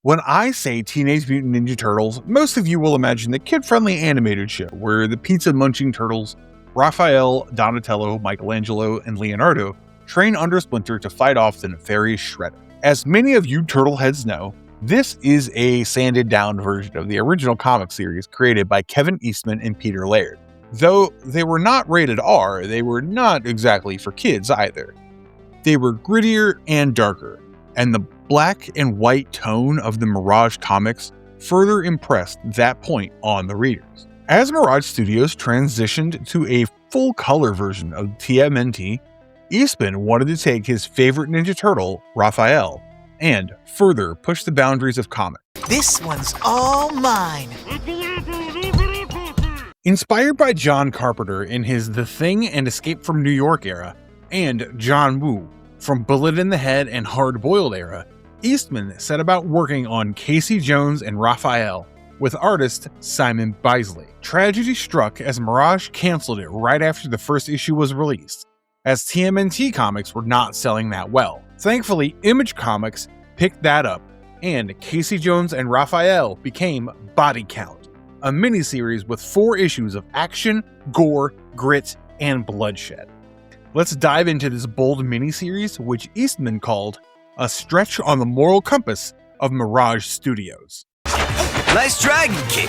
When I say Teenage Mutant Ninja Turtles, most of you will imagine the kid-friendly animated show where the pizza-munching turtles, Raphael, Donatello, Michelangelo, and Leonardo, train under Splinter to fight off the nefarious Shredder. As many of you turtle heads know, this is a sanded-down version of the original comic series created by Kevin Eastman and Peter Laird. Though they were not rated R, they were not exactly for kids either. They were grittier and darker, and the black and white tone of the Mirage comics further impressed that point on the readers. As Mirage Studios transitioned to a full-color version of TMNT, Eastman wanted to take his favorite Ninja Turtle, Raphael, and further push the boundaries of comics. This one's all mine. Inspired by John Carpenter in his The Thing and Escape from New York era, and John Woo from Bullet in the Head and Hard Boiled era, Eastman set about working on Casey Jones and Raphael with artist Simon Bisley. Tragedy struck as Mirage canceled it right after the first issue was released, as TMNT comics were not selling that well. Thankfully, Image Comics picked that up, and Casey Jones and Raphael became Body Count, a miniseries with 4 issues of action, gore, grit, and bloodshed. Let's dive into this bold miniseries, which Eastman called a stretch on the moral compass of Mirage Studios. Nice dragon kick.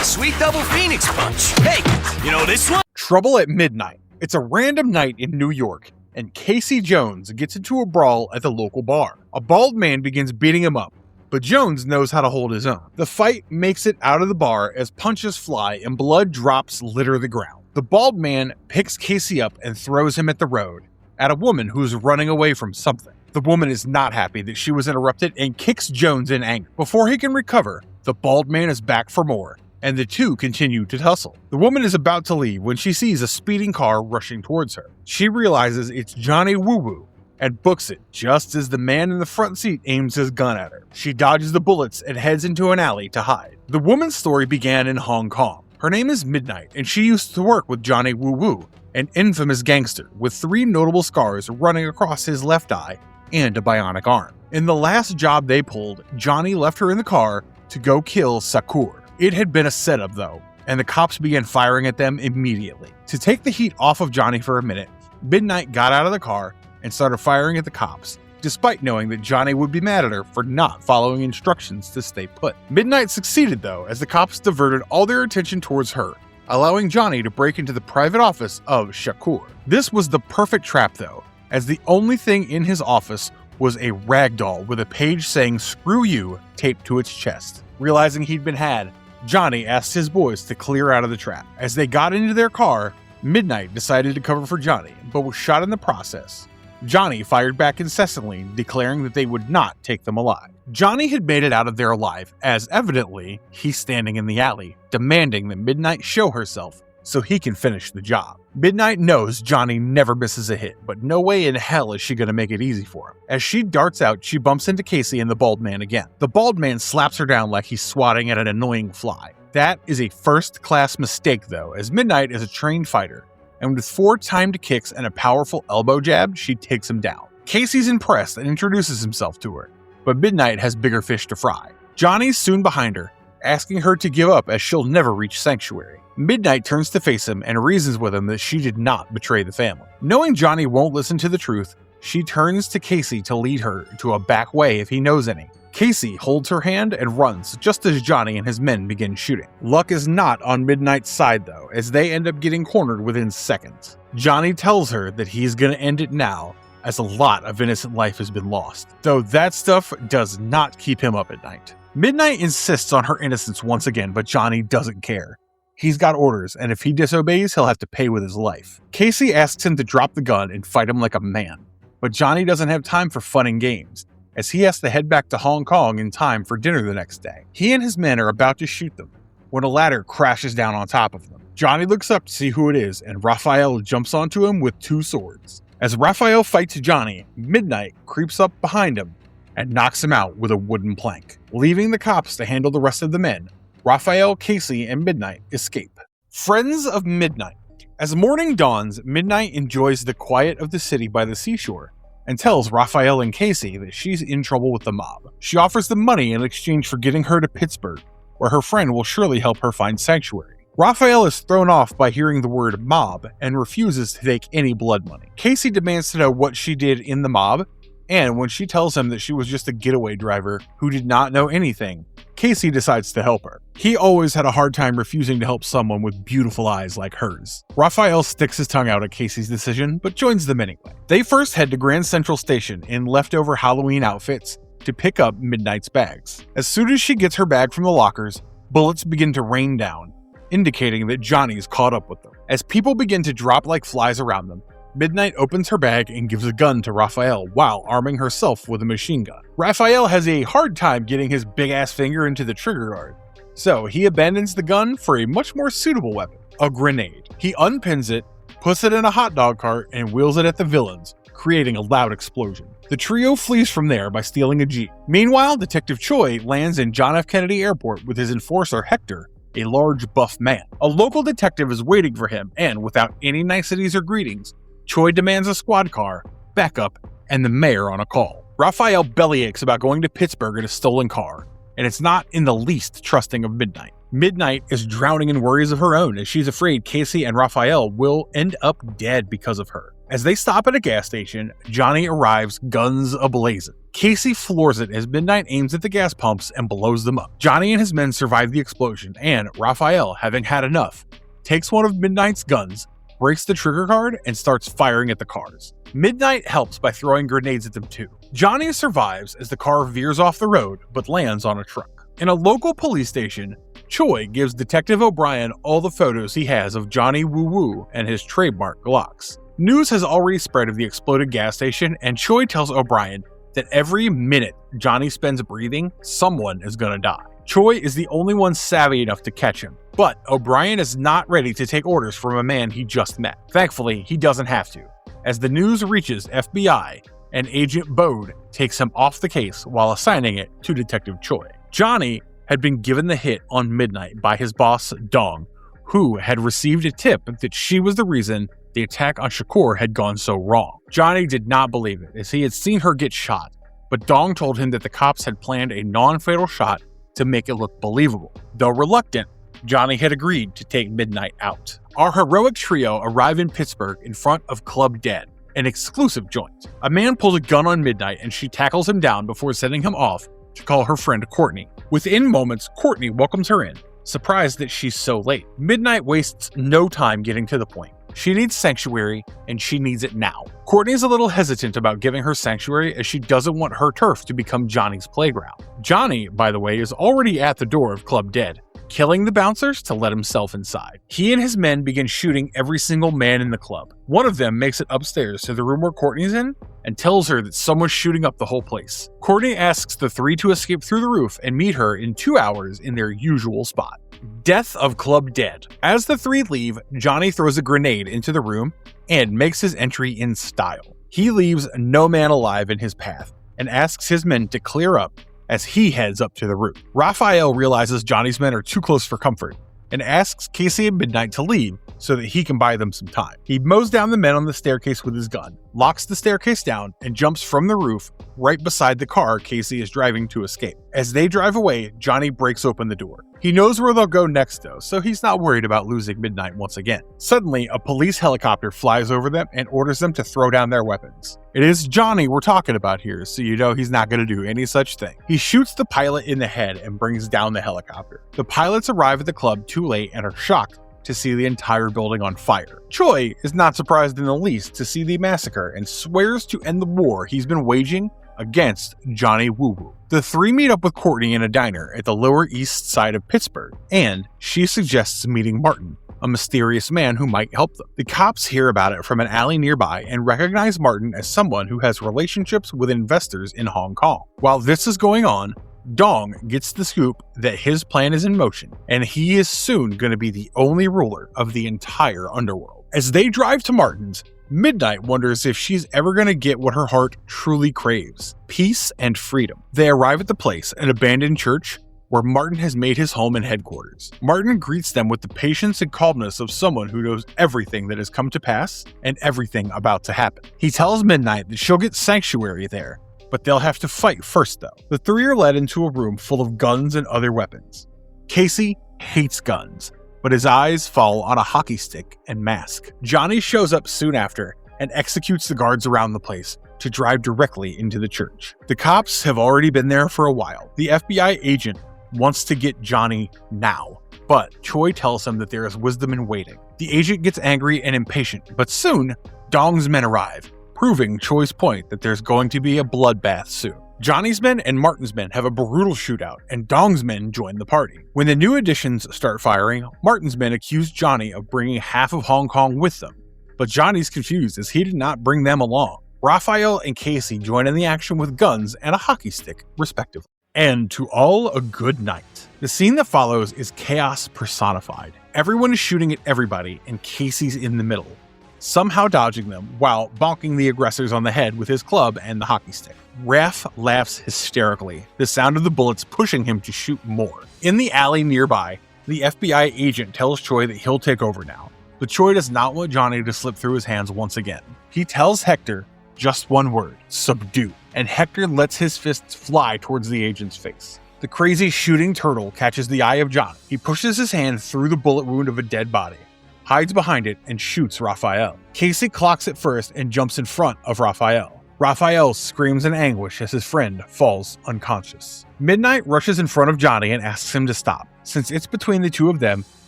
Sweet double phoenix punch. Hey, you know this one? Trouble at Midnight. It's a random night in New York, and Casey Jones gets into a brawl at the local bar. A bald man begins beating him up, but Jones knows how to hold his own. The fight makes it out of the bar as punches fly and blood drops litter the ground. The bald man picks Casey up and throws him at the road, at a woman who's running away from something. The woman is not happy that she was interrupted and kicks Jones in anger. Before he can recover, the bald man is back for more, and the two continue to tussle. The woman is about to leave when she sees a speeding car rushing towards her. She realizes it's Johnny Woo Woo and books it just as the man in the front seat aims his gun at her. She dodges the bullets and heads into an alley to hide. The woman's story began in Hong Kong. Her name is Midnight, and she used to work with Johnny Woo Woo, an infamous gangster with 3 notable scars running across his left eye and a bionic arm. In the last job they pulled, Johnny left her in the car to go kill Sakur. It had been a setup though, and the cops began firing at them immediately. To take the heat off of Johnny for a minute, Midnight got out of the car and started firing at the cops, despite knowing that Johnny would be mad at her for not following instructions to stay put. Midnight succeeded though, as the cops diverted all their attention towards her, allowing Johnny to break into the private office of Shakur. This was the perfect trap though, as the only thing in his office was a rag doll with a page saying "Screw you" taped to its chest. Realizing he'd been had, Johnny asked his boys to clear out of the trap. As they got into their car, Midnight decided to cover for Johnny, but was shot in the process. Johnny fired back incessantly, declaring that they would not take them alive. Johnny had made it out of there alive, as evidently, he's standing in the alley, demanding that Midnight show herself so he can finish the job. Midnight knows Johnny never misses a hit, but no way in hell is she going to make it easy for him. As she darts out, she bumps into Casey and the bald man again. The bald man slaps her down like he's swatting at an annoying fly. That is a first-class mistake though, as Midnight is a trained fighter, and with 4 timed kicks and a powerful elbow jab, she takes him down. Casey's impressed and introduces himself to her, but Midnight has bigger fish to fry. Johnny's soon behind her, asking her to give up as she'll never reach Sanctuary. Midnight turns to face him and reasons with him that she did not betray the family. Knowing Johnny won't listen to the truth, she turns to Casey to lead her to a back way if he knows any. Casey holds her hand and runs just as Johnny and his men begin shooting. Luck is not on Midnight's side though, as they end up getting cornered within seconds. Johnny tells her that he's gonna end it now, as a lot of innocent life has been lost, though that stuff does not keep him up at night. Midnight insists on her innocence once again, but Johnny doesn't care. He's got orders, and if he disobeys, he'll have to pay with his life. Casey asks him to drop the gun and fight him like a man, but Johnny doesn't have time for fun and games, as he has to head back to Hong Kong in time for dinner the next day. He and his men are about to shoot them, when a ladder crashes down on top of them. Johnny looks up to see who it is, and Raphael jumps onto him with 2 swords. As Raphael fights Johnny, Midnight creeps up behind him and knocks him out with a wooden plank. Leaving the cops to handle the rest of the men, Raphael, Casey, and Midnight escape. Friends of Midnight. As morning dawns, Midnight enjoys the quiet of the city by the seashore and tells Raphael and Casey that she's in trouble with the mob. She offers them money in exchange for getting her to Pittsburgh, where her friend will surely help her find sanctuary. Raphael is thrown off by hearing the word mob and refuses to take any blood money. Casey demands to know what she did in the mob, and when she tells him that she was just a getaway driver who did not know anything, Casey decides to help her. He always had a hard time refusing to help someone with beautiful eyes like hers. Raphael sticks his tongue out at Casey's decision, but joins them anyway. They first head to Grand Central Station in leftover Halloween outfits to pick up Midnight's bags. As soon as she gets her bag from the lockers, bullets begin to rain down, indicating that Johnny's caught up with them. As people begin to drop like flies around them, Midnight opens her bag and gives a gun to Raphael while arming herself with a machine gun. Raphael has a hard time getting his big-ass finger into the trigger guard, so he abandons the gun for a much more suitable weapon, a grenade. He unpins it, puts it in a hot dog cart, and wheels it at the villains, creating a loud explosion. The trio flees from there by stealing a Jeep. Meanwhile, Detective Choi lands in John F. Kennedy Airport with his enforcer Hector, a large buff man. A local detective is waiting for him, and without any niceties or greetings, Choi demands a squad car, backup, and the mayor on a call. Raphael bellyaches about going to Pittsburgh in a stolen car, and it's not in the least trusting of Midnight. Midnight is drowning in worries of her own as she's afraid Casey and Raphael will end up dead because of her. As they stop at a gas station, Johnny arrives, guns ablazing. Casey floors it as Midnight aims at the gas pumps and blows them up. Johnny and his men survive the explosion, and Raphael, having had enough, takes one of Midnight's guns, breaks the trigger guard, and starts firing at the cars. Midnight helps by throwing grenades at them too. Johnny survives as the car veers off the road but lands on a truck. In a local police station, Choi gives Detective O'Brien all the photos he has of Johnny Woo Woo and his trademark Glocks. News has already spread of the exploded gas station, and Choi tells O'Brien that every minute Johnny spends breathing, someone is gonna die. Choi is the only one savvy enough to catch him, but O'Brien is not ready to take orders from a man he just met. Thankfully, he doesn't have to, as the news reaches FBI and Agent Bode takes him off the case while assigning it to Detective Choi. Johnny had been given the hit on Midnight by his boss, Dong, who had received a tip that she was the reason the attack on Shakur had gone so wrong. Johnny did not believe it, as he had seen her get shot, but Dong told him that the cops had planned a non-fatal shot to make it look believable. Though reluctant, Johnny had agreed to take Midnight out. Our heroic trio arrive in Pittsburgh in front of Club Dead, an exclusive joint. A man pulls a gun on Midnight and she tackles him down before sending him off to call her friend Courtney. Within moments, Courtney welcomes her in, surprised that she's so late. Midnight wastes no time getting to the point. She needs sanctuary, and she needs it now. Courtney's a little hesitant about giving her sanctuary as she doesn't want her turf to become Johnny's playground. Johnny, by the way, is already at the door of Club Dead, killing the bouncers to let himself inside. He and his men begin shooting every single man in the club. One of them makes it upstairs to the room where Courtney's in and tells her that someone's shooting up the whole place. Courtney asks the three to escape through the roof and meet her in 2 hours in their usual spot. Death of Club Dead. As the three leave, Johnny throws a grenade into the room and makes his entry in style. He leaves no man alive in his path and asks his men to clear up as he heads up to the roof. Raphael realizes Johnny's men are too close for comfort and asks Casey and Midnight to leave so that he can buy them some time. He mows down the men on the staircase with his gun, locks the staircase down, and jumps from the roof right beside the car Casey is driving to escape. As they drive away, Johnny breaks open the door. He knows where they'll go next though, so he's not worried about losing Midnight once again. Suddenly, a police helicopter flies over them and orders them to throw down their weapons. It is Johnny we're talking about here, so you know he's not going to do any such thing. He shoots the pilot in the head and brings down the helicopter. The pilots arrive at the club too late and are shocked to see the entire building on fire. Choi is not surprised in the least to see the massacre and swears to end the war he's been waging against Johnny Woo Woo. The three meet up with Courtney in a diner at the Lower East Side of Pittsburgh, and she suggests meeting Martin, a mysterious man who might help them. The cops hear about it from an alley nearby and recognize Martin as someone who has relationships with investors in Hong Kong. While this is going on, Dong gets the scoop that his plan is in motion, and he is soon going to be the only ruler of the entire underworld. As they drive to Martin's, Midnight wonders if she's ever going to get what her heart truly craves: peace and freedom. They arrive at the place, an abandoned church, where Martin has made his home and headquarters. Martin greets them with the patience and calmness of someone who knows everything that has come to pass and everything about to happen. He tells Midnight that she'll get sanctuary there, but they'll have to fight first though. The three are led into a room full of guns and other weapons. Casey hates guns, but his eyes fall on a hockey stick and mask. Johnny shows up soon after and executes the guards around the place to drive directly into the church. The cops have already been there for a while. The FBI agent wants to get Johnny now, but Choi tells him that there is wisdom in waiting. The agent gets angry and impatient, but soon, Dong's men arrive, proving Choi's point that there's going to be a bloodbath soon. Johnny's men and Martin's men have a brutal shootout, and Dong's men join the party. When the new additions start firing, Martin's men accuse Johnny of bringing half of Hong Kong with them, but Johnny's confused as he did not bring them along. Raphael and Casey join in the action with guns and a hockey stick, respectively. And to all a good night. The scene that follows is chaos personified. Everyone is shooting at everybody, and Casey's in the middle, somehow dodging them while bonking the aggressors on the head with his club and the hockey stick. Raph laughs hysterically, the sound of the bullets pushing him to shoot more. In the alley nearby, the FBI agent tells Choi that he'll take over now, but Choi does not want Johnny to slip through his hands once again. He tells Hector just one word: subdue, and Hector lets his fists fly towards the agent's face. The crazy shooting turtle catches the eye of Johnny. He pushes his hand through the bullet wound of a dead body, hides behind it, and shoots Raphael. Casey clocks it first and jumps in front of Raphael. Raphael screams in anguish as his friend falls unconscious. Midnight rushes in front of Johnny and asks him to stop. Since it's between the two of them,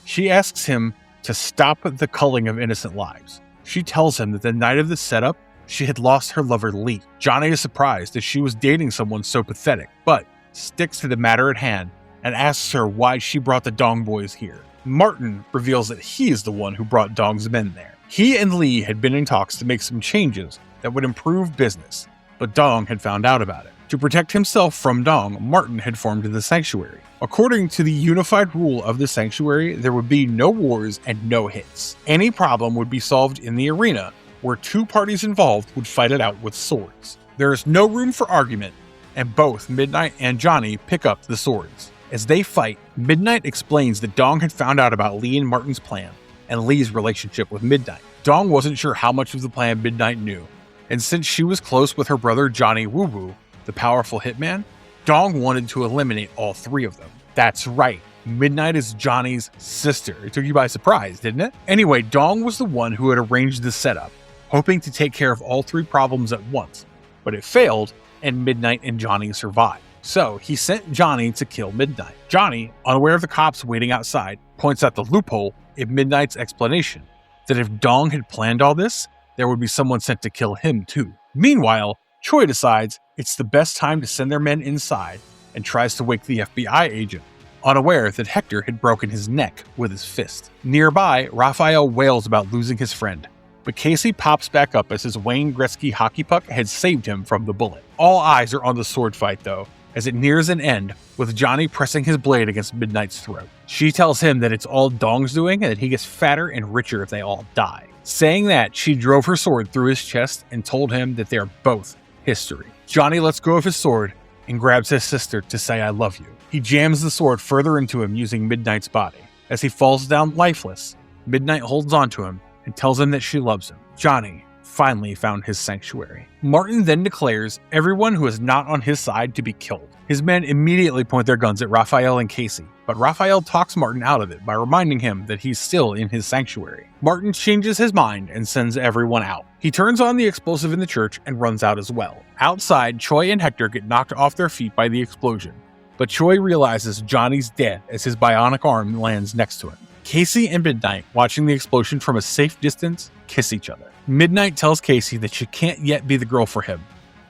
she asks him to stop the culling of innocent lives. She tells him that the night of the setup, she had lost her lover Lee. Johnny is surprised that she was dating someone so pathetic, but sticks to the matter at hand and asks her why she brought the Dong boys here. Martin reveals that he is the one who brought Dong's men there. He and Lee had been in talks to make some changes that would improve business, but Dong had found out about it. To protect himself from Dong, Martin had formed the Sanctuary. According to the unified rule of the Sanctuary, there would be no wars and no hits. Any problem would be solved in the arena, where two parties involved would fight it out with swords. There is no room for argument, and both Midnight and Johnny pick up the swords. As they fight, Midnight explains that Dong had found out about Lee and Martin's plan, and Lee's relationship with Midnight. Dong wasn't sure how much of the plan Midnight knew, and since she was close with her brother Johnny Woo Woo, the powerful hitman, Dong wanted to eliminate all three of them. That's right, Midnight is Johnny's sister. It took you by surprise, didn't it? Anyway, Dong was the one who had arranged the setup, hoping to take care of all three problems at once, but it failed, and Midnight and Johnny survived. So he sent Johnny to kill Midnight. Johnny, unaware of the cops waiting outside, points out the loophole in Midnight's explanation, that if Dong had planned all this, there would be someone sent to kill him too. Meanwhile, Choi decides it's the best time to send their men inside and tries to wake the FBI agent, unaware that Hector had broken his neck with his fist. Nearby, Raphael wails about losing his friend, but Casey pops back up as his Wayne Gretzky hockey puck had saved him from the bullet. All eyes are on the sword fight though, as it nears an end, with Johnny pressing his blade against Midnight's throat. She tells him that it's all Dong's doing and that he gets fatter and richer if they all die. Saying that, she drove her sword through his chest and told him that they are both history. Johnny lets go of his sword and grabs his sister to say "I love you." He jams the sword further into him using Midnight's body. As he falls down lifeless, Midnight holds onto him and tells him that she loves him. Johnny finally found his sanctuary. Martin then declares everyone who is not on his side to be killed. His men immediately point their guns at Raphael and Casey, but Raphael talks Martin out of it by reminding him that he's still in his sanctuary. Martin changes his mind and sends everyone out. He turns on the explosive in the church and runs out as well. Outside, Choi and Hector get knocked off their feet by the explosion, but Choi realizes Johnny's dead as his bionic arm lands next to him. Casey and Midnight, watching the explosion from a safe distance, kiss each other. Midnight tells Casey that she can't yet be the girl for him,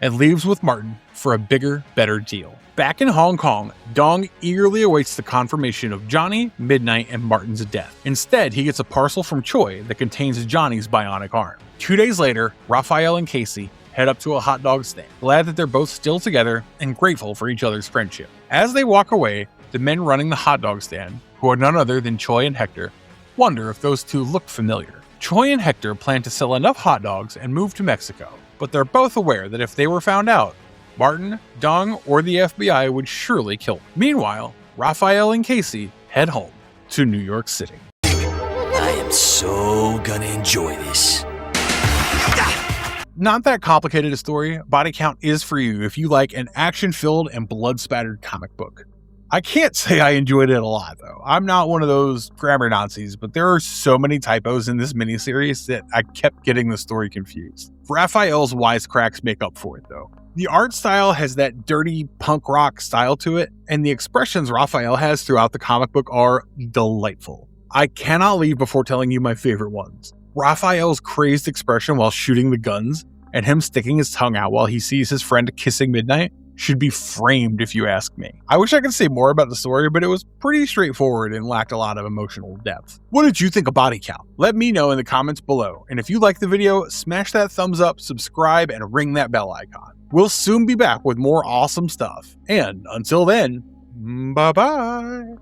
and leaves with Martin for a bigger, better deal. Back in Hong Kong, Dong eagerly awaits the confirmation of Johnny, Midnight, and Martin's death. Instead, he gets a parcel from Choi that contains Johnny's bionic arm. 2 days later, Raphael and Casey head up to a hot dog stand, glad that they're both still together and grateful for each other's friendship. As they walk away, the men running the hot dog stand, who are none other than Choi and Hector, wonder if those two look familiar. Choi and Hector plan to sell enough hot dogs and move to Mexico, but they're both aware that if they were found out, Martin, Dong, or the FBI would surely kill them. Meanwhile, Raphael and Casey head home to New York City. I am so gonna enjoy this. Not that complicated a story, Body Count is for you if you like an action-filled and blood-spattered comic book. I can't say I enjoyed it a lot, though. I'm not one of those grammar Nazis, but there are so many typos in this miniseries that I kept getting the story confused. Raphael's wisecracks make up for it, though. The art style has that dirty punk rock style to it, and the expressions Raphael has throughout the comic book are delightful. I cannot leave before telling you my favorite ones. Raphael's crazed expression while shooting the guns, and him sticking his tongue out while he sees his friend kissing Midnight, should be framed if you ask me. I wish I could say more about the story, but it was pretty straightforward and lacked a lot of emotional depth. What did you think of Body Count? Let me know in the comments below, and if you liked the video, smash that thumbs up, subscribe, and ring that bell icon. We'll soon be back with more awesome stuff, and until then, bye-bye!